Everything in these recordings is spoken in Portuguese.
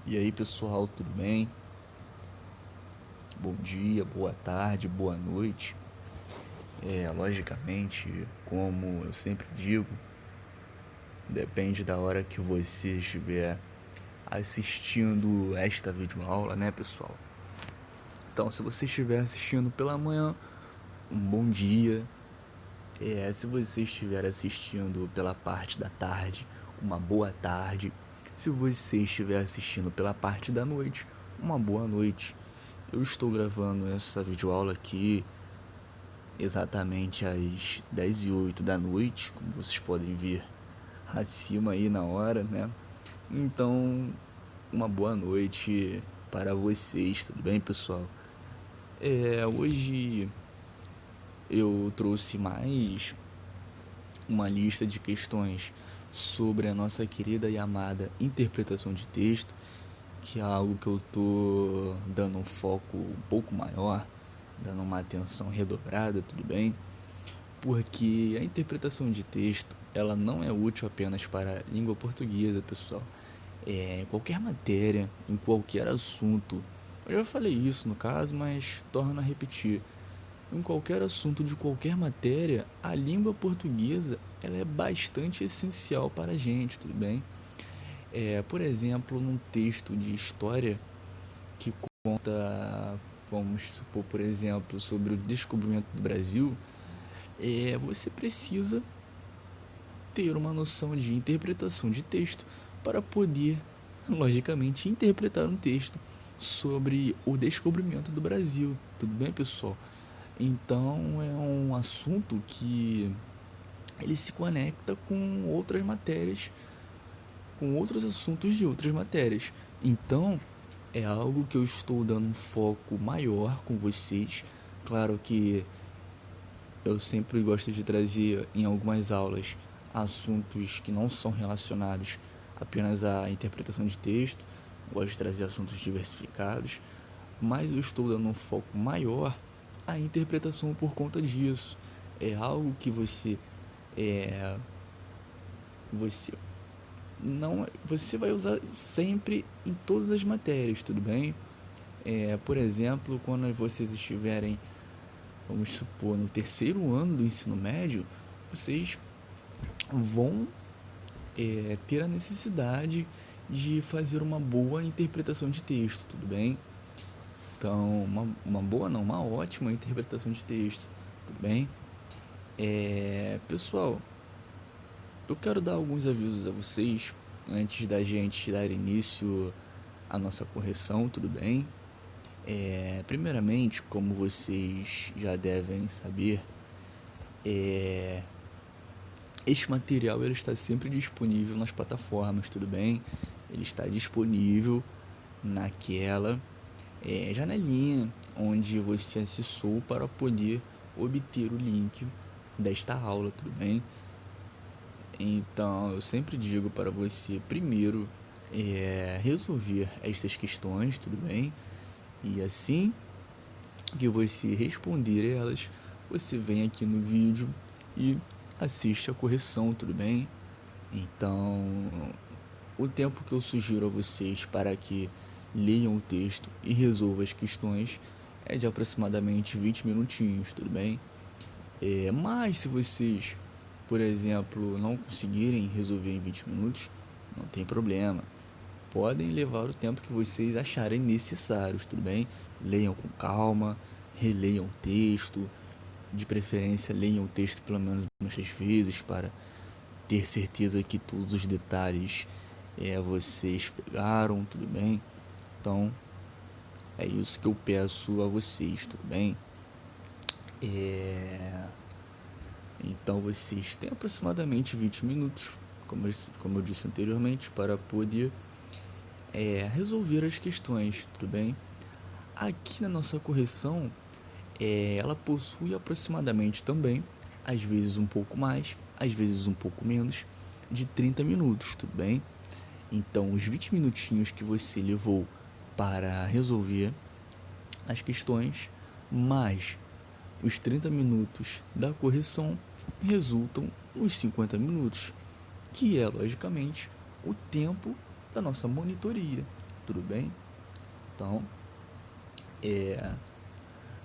E aí pessoal, tudo bem? Bom dia, boa tarde, boa noite. Logicamente, como eu sempre digo, depende da hora que você estiver assistindo esta videoaula, né, pessoal? Então, se você estiver assistindo pela manhã, um bom dia. Se você estiver assistindo pela parte da tarde, uma boa tarde. Se você estiver assistindo pela parte da noite, uma boa noite. Eu estou gravando essa videoaula aqui exatamente às 10h08 da noite, como vocês podem ver acima aí na hora, né? Então, uma boa noite para vocês, tudo bem, pessoal? Hoje eu trouxe mais uma lista de questões sobre a nossa querida e amada interpretação de texto, que é algo que eu tô dando um foco um pouco maior, dando uma atenção redobrada, tudo bem? Porque a interpretação de texto, ela não é útil apenas para a língua portuguesa, pessoal. Em qualquer matéria, em qualquer assunto. Eu já falei isso no caso, mas torno a repetir. Em qualquer assunto de qualquer matéria, a língua portuguesa ela é bastante essencial para a gente, tudo bem? Por exemplo, num texto de história que conta, vamos supor, por exemplo, sobre o descobrimento do Brasil, você precisa ter uma noção de interpretação de texto para poder, logicamente, interpretar um texto sobre o descobrimento do Brasil. Tudo bem, pessoal? Então é um assunto que ele se conecta com outras matérias, com outros assuntos de outras matérias. Então é algo que eu estou dando um foco maior com vocês. Claro que eu sempre gosto de trazer em algumas aulas assuntos que não são relacionados apenas à interpretação de texto, gosto de trazer assuntos diversificados, mas eu estou dando um foco maior à interpretação por conta disso. É algo que é, você não você vai usar sempre em todas as matérias, tudo bem? Por exemplo, quando vocês estiverem, vamos supor, no terceiro ano do ensino médio, vocês vão ter a necessidade de fazer uma boa interpretação de texto, tudo bem? Então, uma boa não, uma ótima interpretação de texto, tudo bem? Pessoal, eu quero dar alguns avisos a vocês antes da gente dar início à nossa correção, tudo bem? Primeiramente, como vocês já devem saber, este material ele está sempre disponível nas plataformas, tudo bem? Ele está disponível naquela janelinha onde você acessou para poder obter o link desta aula, tudo bem? Então eu sempre digo para você primeiro resolver estas questões, tudo bem? E assim que você responder elas, você vem aqui no vídeo e assiste a correção, tudo bem? Então, o tempo que eu sugiro a vocês para que leiam o texto e resolvam as questões é de aproximadamente 20 minutinhos, tudo bem? Mas se vocês, por exemplo, não conseguirem resolver em 20 minutos, não tem problema. Podem levar o tempo que vocês acharem necessários, tudo bem? Leiam com calma, releiam o texto, de preferência leiam o texto pelo menos umas 3 vezes para ter certeza que todos os detalhes vocês pegaram, tudo bem? Então é isso que eu peço a vocês, tudo bem? Então vocês têm aproximadamente 20 minutos, como eu disse anteriormente, para poder resolver as questões, tudo bem? Aqui na nossa correção, ela possui aproximadamente também, às vezes um pouco mais, às vezes um pouco menos, de 30 minutos, tudo bem? Então, os 20 minutinhos que você levou para resolver as questões, mais os 30 minutos da correção, resultam nos 50 minutos, que é, logicamente, o tempo da nossa monitoria. tudo bem? Então,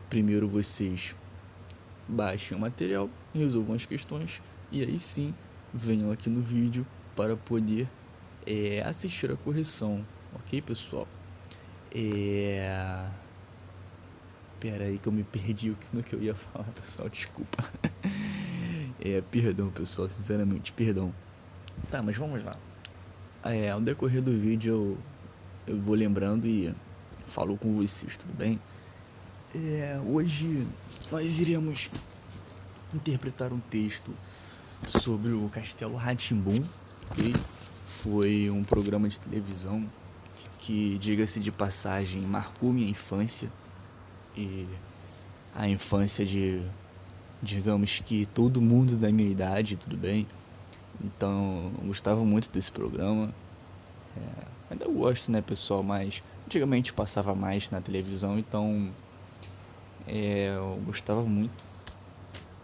primeiro vocês baixem o material, resolvam as questões e aí sim venham aqui no vídeo para poder assistir a correção, ok, pessoal? Pera aí que eu me perdi no que eu ia falar, pessoal, desculpa. Perdão, pessoal, sinceramente, perdão. Tá, mas vamos lá. Ao decorrer do vídeo eu vou lembrando e falo com vocês, tudo bem? Hoje nós iremos interpretar um texto sobre o Castelo Rá-Tim-Bum, ok? Foi um programa de televisão que, diga-se de passagem, marcou minha infância e a infância de, digamos que todo mundo da minha idade, tudo bem? Então, eu gostava muito desse programa. Ainda gosto, né, pessoal? Mas antigamente passava mais na televisão, então eu gostava muito.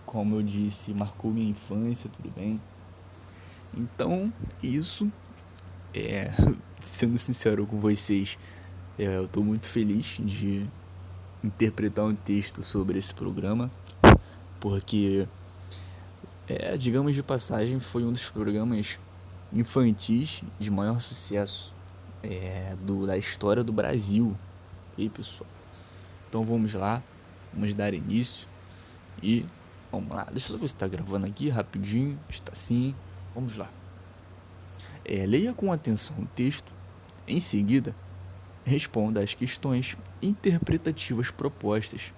Como eu disse, marcou minha infância, tudo bem? Então, isso, sendo sincero com vocês, eu tô muito feliz de interpretar um texto sobre esse programa, porque, digamos de passagem, foi um dos programas infantis de maior sucesso da história do Brasil. E aí, pessoal? Então vamos lá, vamos dar início e vamos lá. Deixa eu ver se está gravando aqui rapidinho. Está sim. Vamos lá. Leia com atenção o texto. Em seguida, responda às questões interpretativas propostas.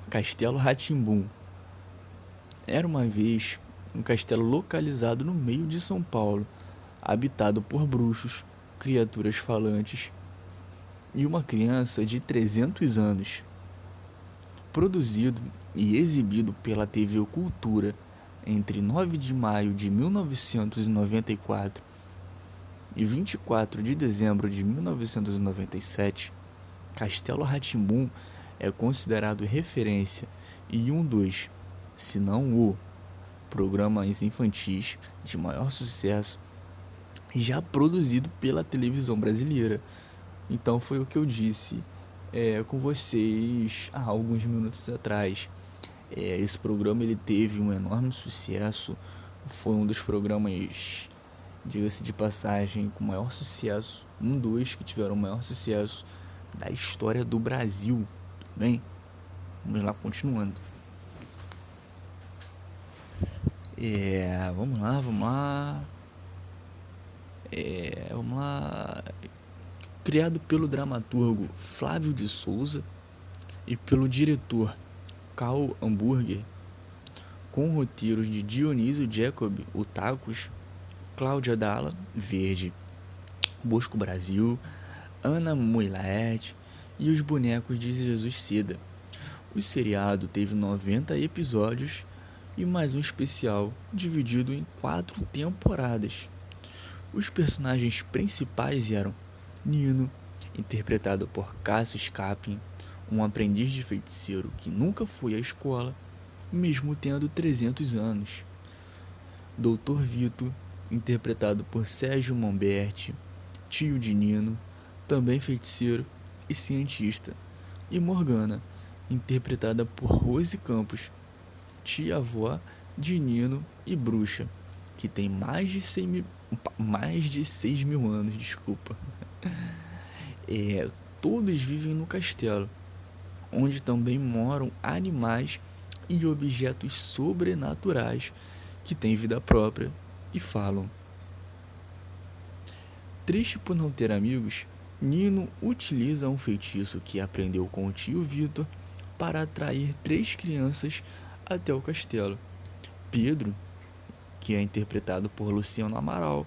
Castelo Rá-Tim-Bum. Era uma vez um castelo localizado no meio de São Paulo, habitado por bruxos, criaturas falantes e uma criança de 300 anos. Produzido e exibido pela TV Cultura entre 9 de maio de 1994 e 24 de dezembro de 1997, Castelo Rá-Tim-Bum é considerado referência e um dos, se não o, programas infantis de maior sucesso já produzido pela televisão brasileira. Então foi o que eu disse com vocês há alguns minutos atrás. Esse programa ele teve um enorme sucesso, foi um dos programas, diga-se de passagem, com maior sucesso, um dos que tiveram o maior sucesso da história do Brasil. Bem, vamos lá, continuando. Vamos lá. Vamos lá. Criado pelo dramaturgo Flávio de Souza e pelo diretor Karl Hamburger, com roteiros de Dionísio Jacob, o Tacos, Cláudia Dalla, Verde, Bosco Brasil, Ana Moilaert e os bonecos de Jesus Seda. O seriado teve 90 episódios e mais um especial dividido em 4 temporadas. Os personagens principais eram Nino, interpretado por Cássio Scapin, um aprendiz de feiticeiro que nunca foi à escola, mesmo tendo 300 anos. Dr. Vito, interpretado por Sérgio Momberti, tio de Nino, também feiticeiro e cientista. E Morgana, interpretada por Rose Campos, tia-avó de Nino e bruxa, que tem mais de 6 mil anos, desculpa. Todos vivem no castelo, onde também moram animais e objetos sobrenaturais que têm vida própria e falam. Triste por não ter amigos, Nino utiliza um feitiço que aprendeu com o tio Vitor para atrair 3 crianças até o castelo. Pedro, que é interpretado por Luciano Amaral,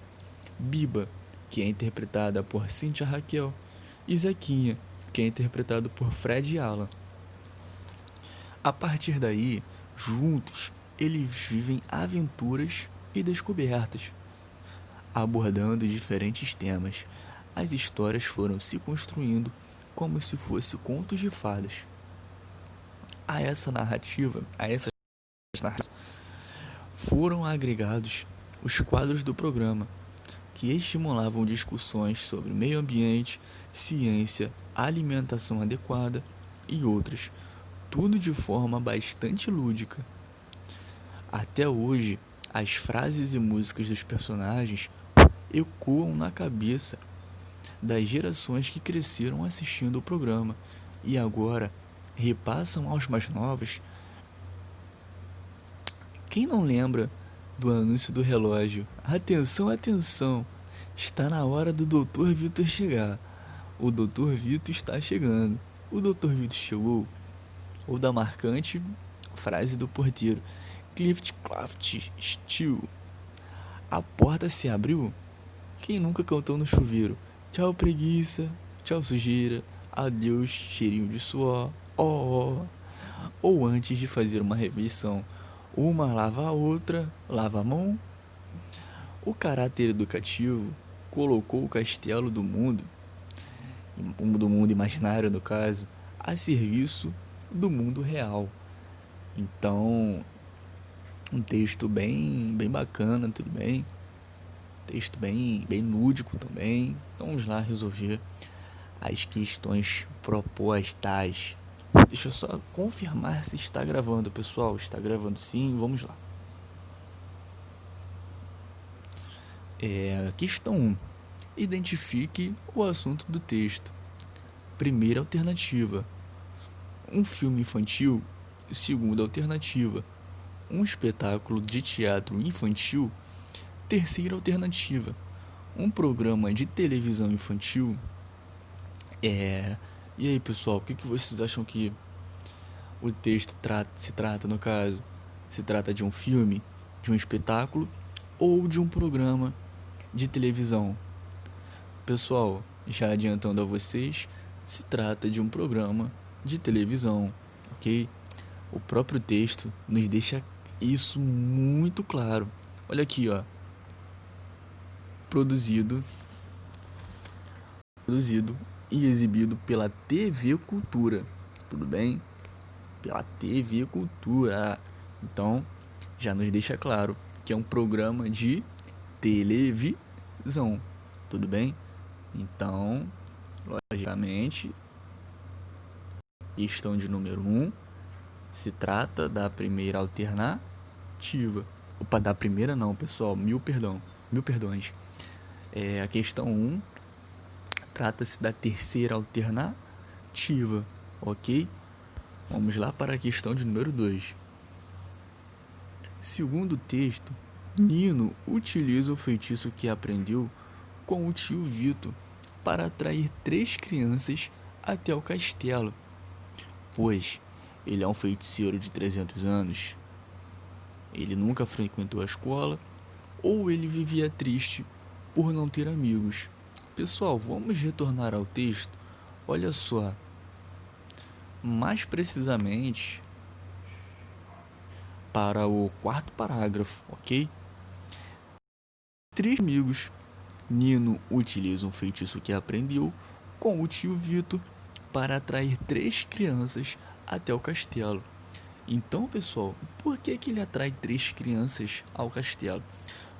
Biba, que é interpretada por Cíntia Raquel, e Zequinha, que é interpretado por Fred e Alan. A partir daí, juntos, eles vivem aventuras e descobertas, abordando diferentes temas. As histórias foram se construindo como se fossem contos de fadas. A essas narrativas foram agregados os quadros do programa, que estimulavam discussões sobre meio ambiente, ciência, alimentação adequada e outras, tudo de forma bastante lúdica. Até hoje, as frases e músicas dos personagens ecoam na cabeça das gerações que cresceram assistindo o programa e agora repassam aos mais novos. Quem não lembra do anúncio do relógio? Atenção, atenção! Está na hora do Dr. Vitor chegar. O Dr. Vitor está chegando. O Dr. Vitor chegou. Ou da marcante frase do porteiro: Clift Craft Steel. A porta se abriu. Quem nunca cantou no chuveiro? Tchau, preguiça. Tchau, sujeira. Adeus, cheirinho de suor. Oh, oh. Ou antes de fazer uma refeição, uma lava a outra, lava a mão. O caráter educativo colocou o castelo do mundo imaginário no caso, a serviço do mundo real. Então, um texto bem bacana, tudo bem? Texto bem lúdico também. Então vamos lá resolver as questões propostas. Deixa eu só confirmar se está gravando, pessoal. Está gravando sim, vamos lá. Questão 1. Identifique o assunto do texto. Primeira alternativa: um filme infantil. Segunda alternativa: um espetáculo de teatro infantil. Terceira alternativa: um programa de televisão infantil. E aí, pessoal, o que vocês acham que o texto se trata no caso? Se trata de um filme, de um espetáculo ou de um programa de televisão? Pessoal, já adiantando a vocês, se trata de um programa de televisão, ok? O próprio texto nos deixa isso muito claro. Olha aqui, ó. Produzido e exibido pela TV Cultura. Tudo bem? Pela TV Cultura. Então, já nos deixa claro que é um programa de televisão. Tudo bem? Então, logicamente, questão de número 1 se trata da primeira alternativa. Opa, da primeira não, pessoal, mil perdões. A questão 1 trata-se da terceira alternativa, ok? Vamos lá para a questão de número 2. Segundo o texto, Nino utiliza o feitiço que aprendeu com o tio Vito para atrair 3 crianças até o castelo, pois ele é um feiticeiro de 300 anos. Ele nunca frequentou a escola ou ele vivia triste por não ter amigos. Pessoal, vamos retornar ao texto. Olha só, mais precisamente para o 4º parágrafo, ok? 3 amigos. Nino utiliza um feitiço que aprendeu com o tio Vitor para atrair 3 crianças até o castelo. Então, pessoal, por que ele atrai 3 crianças ao castelo?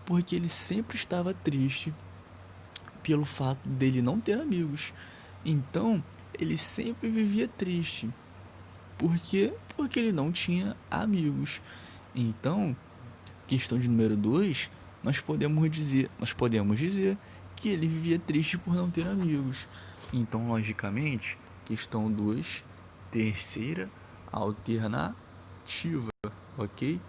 Porque ele sempre estava triste pelo fato dele não ter amigos. Então, ele sempre vivia triste. Por quê? Porque ele não tinha amigos. Então, questão de número 2, nós podemos dizer que ele vivia triste por não ter amigos. Então, logicamente, questão 2, terceira alternativa, ok?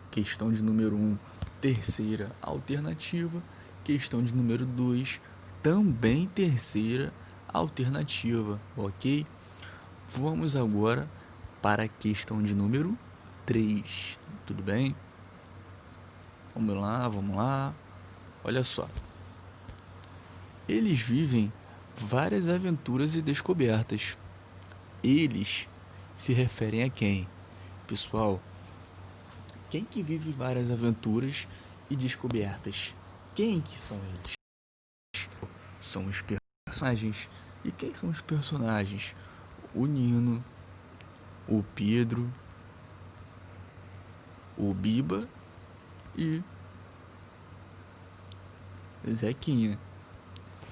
Questão de número 1, terceira alternativa. Questão de número 2, também terceira alternativa, ok? Vamos agora para a questão de número 3, tudo bem? Vamos lá. Olha só. Eles vivem várias aventuras e descobertas. Eles se referem a quem? Pessoal, quem que vive várias aventuras e descobertas? Quem que são eles? São os personagens. E quem são os personagens? O Nino, o Pedro, o Biba e Zequinha.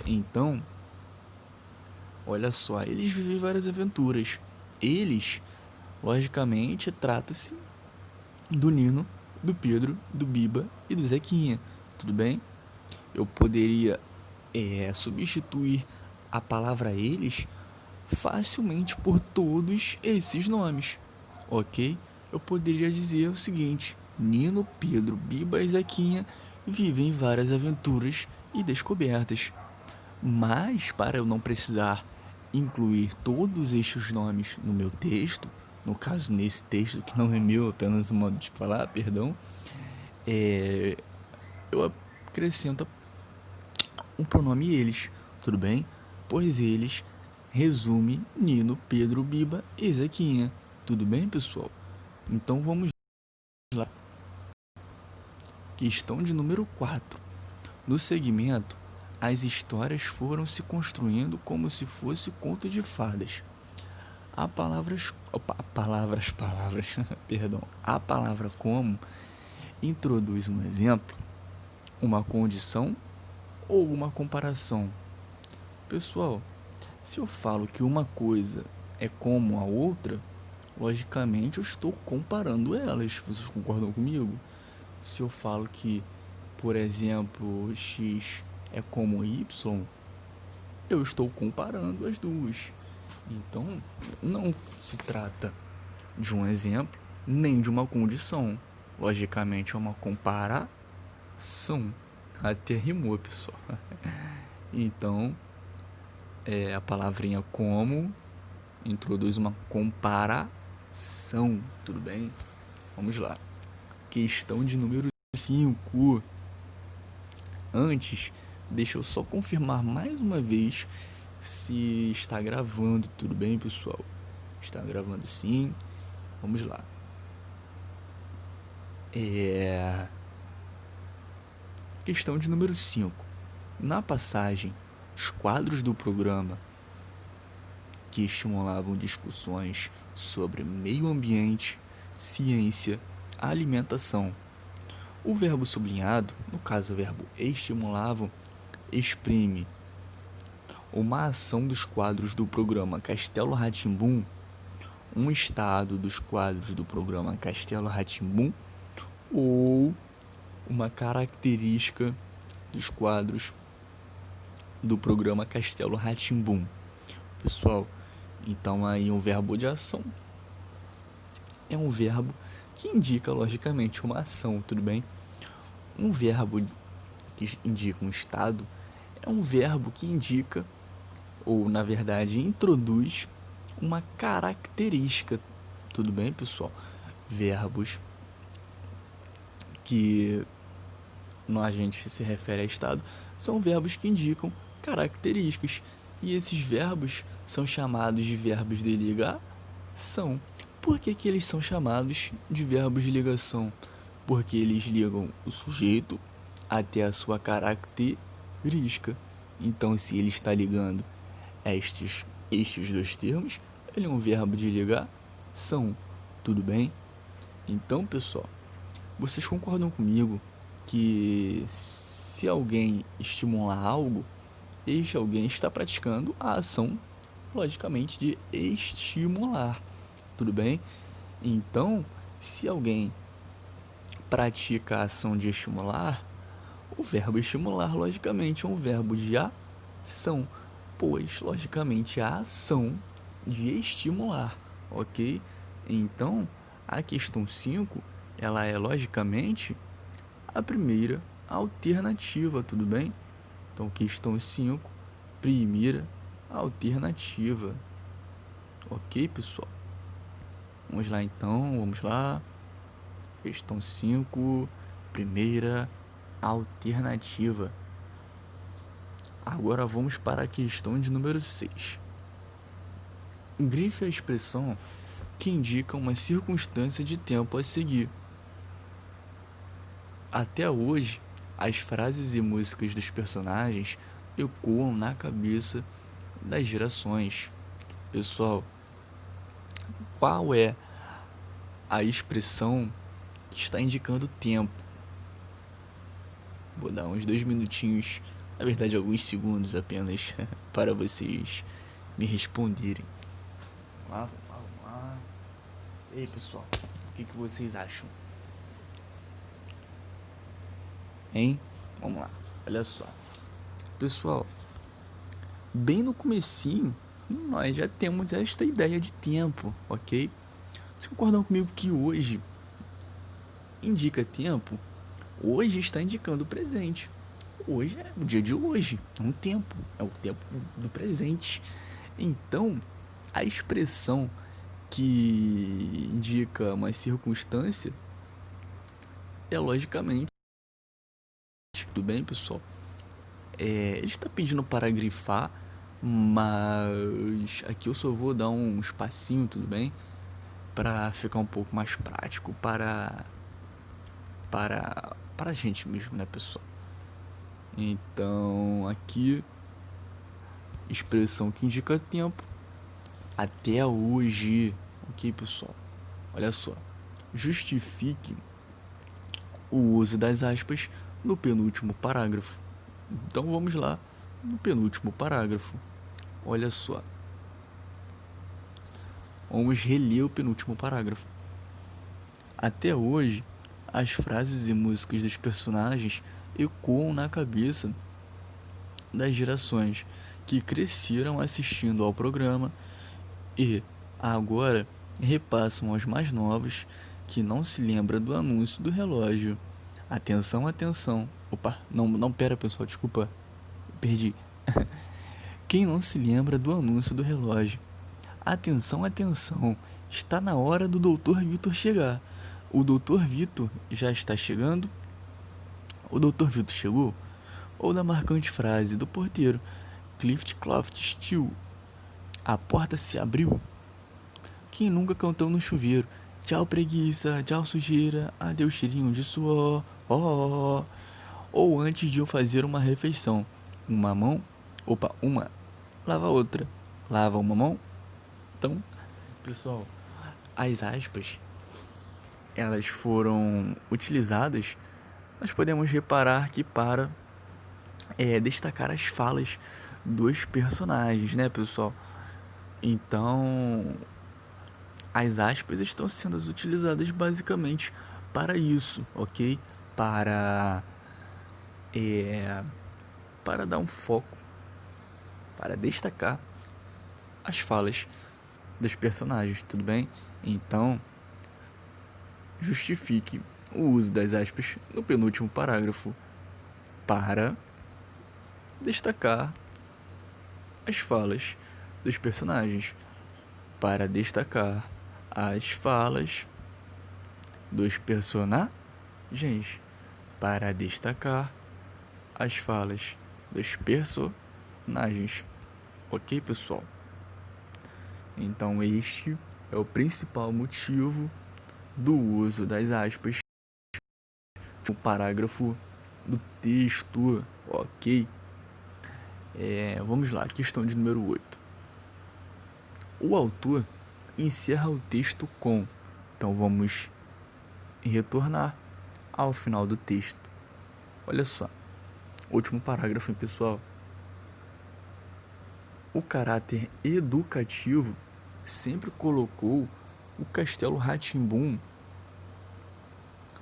Então, olha só, eles vivem várias aventuras. Eles, logicamente, trata-se do Nino, do Pedro, do Biba e do Zequinha, tudo bem? Eu poderia substituir a palavra eles facilmente por todos esses nomes, ok? Eu poderia dizer o seguinte: Nino, Pedro, Biba e Zequinha vivem várias aventuras e descobertas. Mas, para eu não precisar incluir todos estes nomes no meu texto, no caso nesse texto que não é meu, apenas um modo de falar, perdão, eu acrescento um pronome eles, tudo bem? Pois eles resume Nino, Pedro, Biba e Zequinha, tudo bem, pessoal? Então vamos lá. Questão de número 4. No segmento, as histórias foram se construindo como se fosse conto de fadas. Perdão. A palavra como introduz um exemplo, uma condição ou uma comparação. Pessoal, se eu falo que uma coisa é como a outra, logicamente eu estou comparando elas. Vocês concordam comigo? Se eu falo que, por exemplo, X é como Y, eu estou comparando as duas. Então, não se trata de um exemplo nem de uma condição. Logicamente, é uma comparação. Até rimou, pessoal. Então, a palavrinha como introduz uma comparação. Tudo bem? Vamos lá. Questão de número 5. Antes, deixa eu só confirmar mais uma vez se está gravando. Tudo bem, pessoal? Está gravando sim. Vamos lá. Questão de número 5. Na passagem, os quadros do programa que estimulavam discussões sobre meio ambiente, ciência, alimentação. O verbo sublinhado, no caso o verbo estimulavam, exprime uma ação dos quadros do programa Castelo Rá-Tim-Bum, um estado dos quadros do programa Castelo Rá-Tim-Bum ou uma característica dos quadros do programa Castelo Rá-Tim-Bum. Pessoal, então aí um verbo de ação é um verbo que indica logicamente uma ação, tudo bem? Um verbo que indica um estado é um verbo que indica, ou na verdade introduz, uma característica, tudo bem, pessoal? Verbos que a gente se refere a estado são verbos que indicam características, e esses verbos são chamados de verbos de ligação. Por que eles são chamados de verbos de ligação? Porque eles ligam o sujeito até a sua característica. Então, se ele está ligando estes dois termos, ele é um verbo de ligação. Tudo bem? Então, pessoal, vocês concordam comigo que se alguém estimular algo, este alguém está praticando a ação, logicamente, de estimular, tudo bem? Então, se alguém pratica a ação de estimular, o verbo estimular, logicamente, é um verbo de ação, pois, logicamente, a ação de estimular, ok? Então, a questão 5, ela é, logicamente, a primeira alternativa, tudo bem? Então, questão 5, primeira alternativa. Ok, pessoal? Vamos lá, então. Vamos lá. Questão 5, primeira alternativa. Agora vamos para a questão de número 6. Grife a expressão que indica uma circunstância de tempo a seguir. Até hoje, as frases e músicas dos personagens ecoam na cabeça das gerações. Pessoal, qual é a expressão que está indicando tempo? Vou dar uns 2 minutinhos, na verdade alguns segundos apenas, para vocês me responderem. Vamos lá. E aí, pessoal, o que vocês acham? Hein? Vamos lá, olha só. Pessoal, bem no comecinho, nós já temos esta ideia de tempo, ok? Vocês concordam comigo que hoje indica tempo? Hoje está indicando o presente. Hoje é o dia de hoje, é um tempo, é o tempo do presente. Então, a expressão que indica uma circunstância é logicamente. Tudo bem, pessoal? Ele está pedindo para grifar, mas aqui eu só vou dar um espacinho, tudo bem? Para ficar um pouco mais prático para a gente mesmo, né, pessoal? Então, aqui, expressão que indica tempo, até hoje, ok, pessoal? Olha só, justifique o uso das aspas no penúltimo parágrafo. Então, vamos lá, no penúltimo parágrafo. Olha só. Vamos reler o penúltimo parágrafo. Até hoje, as frases e músicas dos personagens ecoam na cabeça das gerações que cresceram assistindo ao programa e agora repassam aos mais novos que não se lembram do anúncio do relógio. Atenção, atenção. Opa, não, pera, pessoal, desculpa. Perdi. Quem não se lembra do anúncio do relógio? Atenção, atenção. Está na hora do Dr. Vitor chegar. O Dr. Vitor já está chegando? O Dr. Vitor chegou? Ou da marcante frase do porteiro: Clift Cloft Steel. A porta se abriu. Quem nunca cantou no chuveiro? Tchau preguiça, tchau sujeira, adeus cheirinho de suor, ó. Ou antes de eu fazer uma refeição, uma mão, lava a outra, lava uma mão. Então, pessoal, as aspas, elas foram utilizadas, nós podemos reparar que para destacar as falas dos personagens, né, pessoal? Então, as aspas estão sendo utilizadas basicamente para isso, ok? Para dar um foco, para destacar as falas dos personagens, tudo bem? Então, justifique o uso das aspas no penúltimo parágrafo para destacar as falas dos personagens, para destacar as falas dos personagens, para destacar as falas dos personagens. Ok, pessoal? Então este é o principal motivo do uso das aspas no parágrafo do texto, ok? Vamos lá, questão de número 8. O autor encerra o texto com. Então vamos retornar ao final do texto. Olha só, último parágrafo, hein, pessoal? O caráter educativo sempre colocou o Castelo Rá-Tim-Bum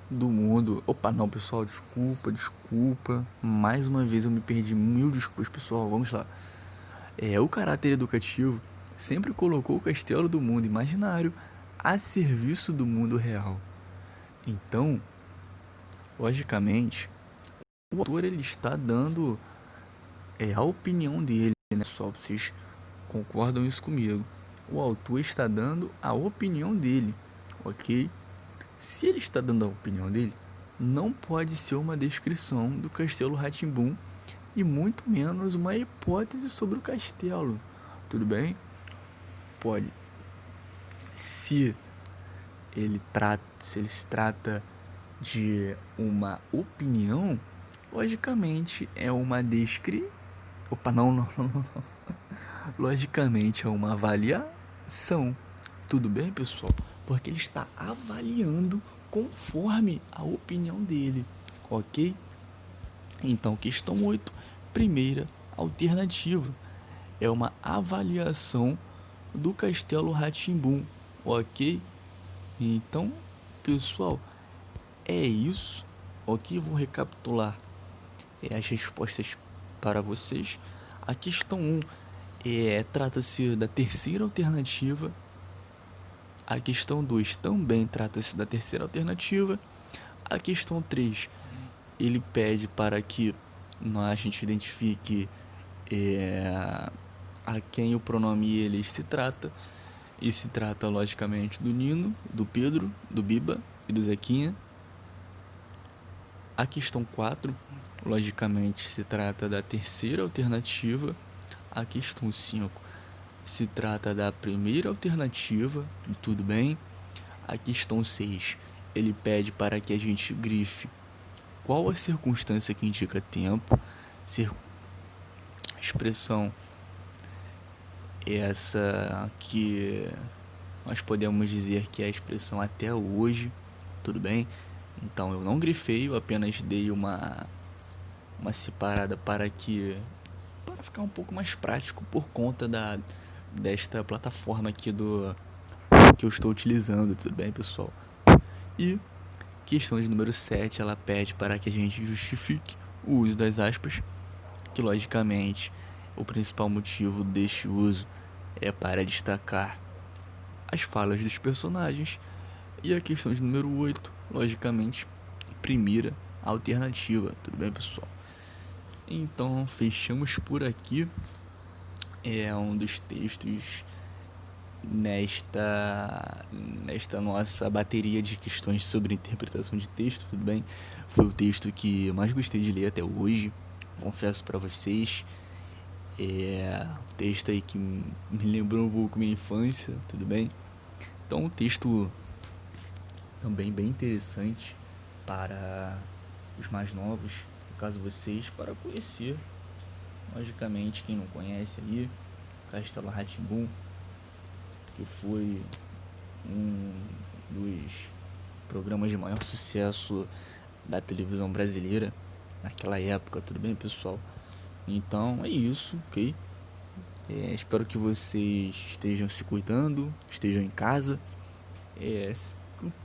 do mundo. Opa, não, pessoal, desculpa. Mais uma vez eu me perdi. Mil desculpas, pessoal. Vamos lá. O caráter educativo sempre colocou o castelo do mundo imaginário a serviço do mundo real. Então, logicamente, o autor ele está dando a opinião dele, né? Só vocês concordam isso comigo. O autor está dando a opinião dele, ok? Se ele está dando a opinião dele, não pode ser uma descrição do Castelo Rá-Tim-Bum e muito menos uma hipótese sobre o castelo, tudo bem? Pode. Se ele se trata de uma opinião, logicamente é uma não. Logicamente é uma avaliação. Tudo bem, pessoal? Porque ele está avaliando conforme a opinião dele, ok? Então, questão 8, primeira alternativa, é uma avaliação do Castelo Rá-Tim-Bum, ok? Então, pessoal, é isso, ok? Vou recapitular as respostas para vocês. A questão 1 trata-se da terceira alternativa. A questão 2 também trata-se da terceira alternativa. A questão 3, ele pede para que a gente identifique a quem o pronome eles se trata. E se trata, logicamente, do Nino, do Pedro, do Biba e do Zequinha. A questão 4, logicamente, se trata da terceira alternativa. A questão 5 se trata da primeira alternativa, tudo bem. A questão 6, ele pede para que a gente grife qual a circunstância que indica tempo. A expressão essa que nós podemos dizer que é a expressão até hoje, tudo bem? Então eu não grifei, eu apenas dei uma separada para ficar um pouco mais prático por conta desta plataforma aqui que eu estou utilizando, tudo bem, pessoal? E questão de número 7, ela pede para que a gente justifique o uso das aspas, que logicamente o principal motivo deste uso é para destacar as falas dos personagens. E a questão de número 8, logicamente, primeira alternativa, tudo bem, pessoal? Então, fechamos por aqui. É um dos textos nesta nossa bateria de questões sobre interpretação de texto, tudo bem? Foi o texto que eu mais gostei de ler até hoje, confesso para vocês. É um texto aí que me lembrou um pouco minha infância, tudo bem? Então, um texto também bem interessante para os mais novos, no caso vocês, para conhecer, logicamente, quem não conhece aí, Castelo Rá-Tim-Bum, que foi um dos programas de maior sucesso da televisão brasileira naquela época, tudo bem, pessoal? Então é isso, ok? Espero que vocês estejam se cuidando, estejam em casa.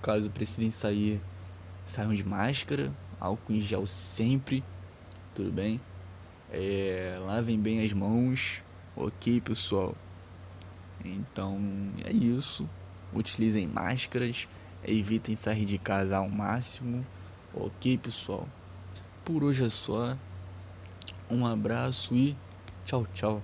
Caso precisem sair, saiam de máscara, álcool em gel sempre, tudo bem? Lavem bem as mãos, ok, pessoal? Então é isso. Utilizem máscaras, evitem sair de casa ao máximo, ok, pessoal? Por hoje é só. Um abraço e tchau, tchau.